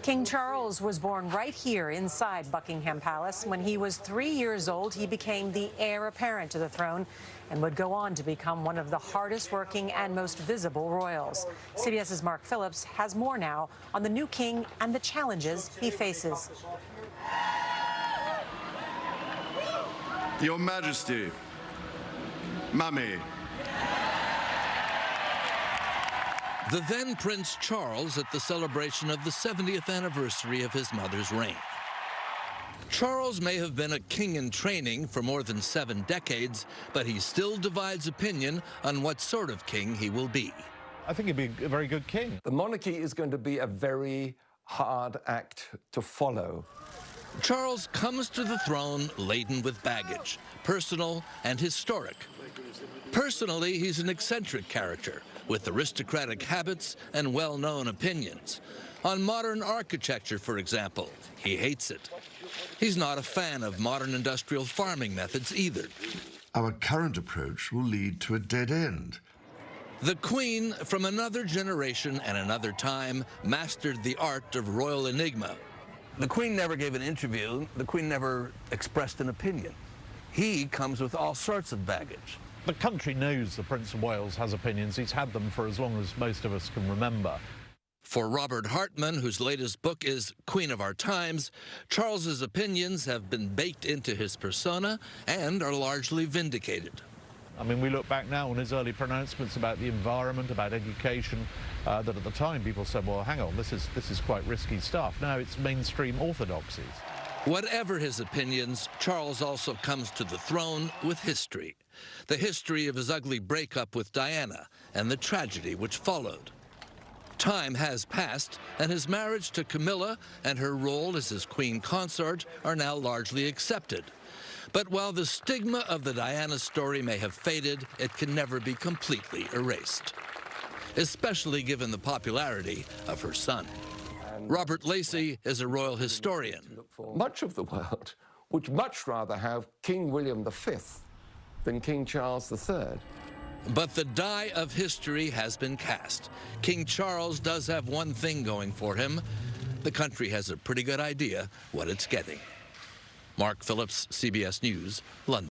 King Charles was born right here inside Buckingham Palace. When he was 3 years old, he became the heir apparent to the throne and would go on to become one of the hardest working and most visible royals. CBS's Mark Phillips has more now on the new king and the challenges he faces. Your Majesty, Mummy. The then Prince Charles at the celebration of the 70th anniversary of his mother's reign. Charles may have been a king in training for more than 7 decades, but he still divides opinion on what sort of king he will be. I think he'd be a very good king. The monarchy is going to be a very hard act to follow. Charles comes to the throne laden with baggage, personal and historic. Personally, he's an eccentric character with aristocratic habits and well-known opinions. On modern architecture, for example, he hates it. He's not a fan of modern industrial farming methods either. Our current approach will lead to a dead end. The Queen, from another generation and another time, mastered the art of royal enigma. The Queen never gave an interview. The Queen never expressed an opinion. He comes with all sorts of baggage. The country knows the Prince of Wales has opinions. He's had them for as long as most of us can remember. For Robert Hartman, whose latest book is Queen of Our Times, Charles's opinions have been baked into his persona and are largely vindicated. I mean, we look back now on his early pronouncements about the environment, about education, that at the time people said, well, hang on, this is quite risky stuff. Now it's mainstream orthodoxies. Whatever his opinions, Charles also comes to the throne with history. The history of his ugly breakup with Diana and the tragedy which followed. Time has passed, and his marriage to Camilla and her role as his queen consort are now largely accepted. But while the stigma of the Diana story may have faded, it can never be completely erased, especially given the popularity of her son. Robert Lacey is a royal historian. Much of the world would much rather have King William V than King Charles III. But the die of history has been cast. King Charles does have one thing going for him. The country has a pretty good idea what it's getting. Mark Phillips, CBS News, London.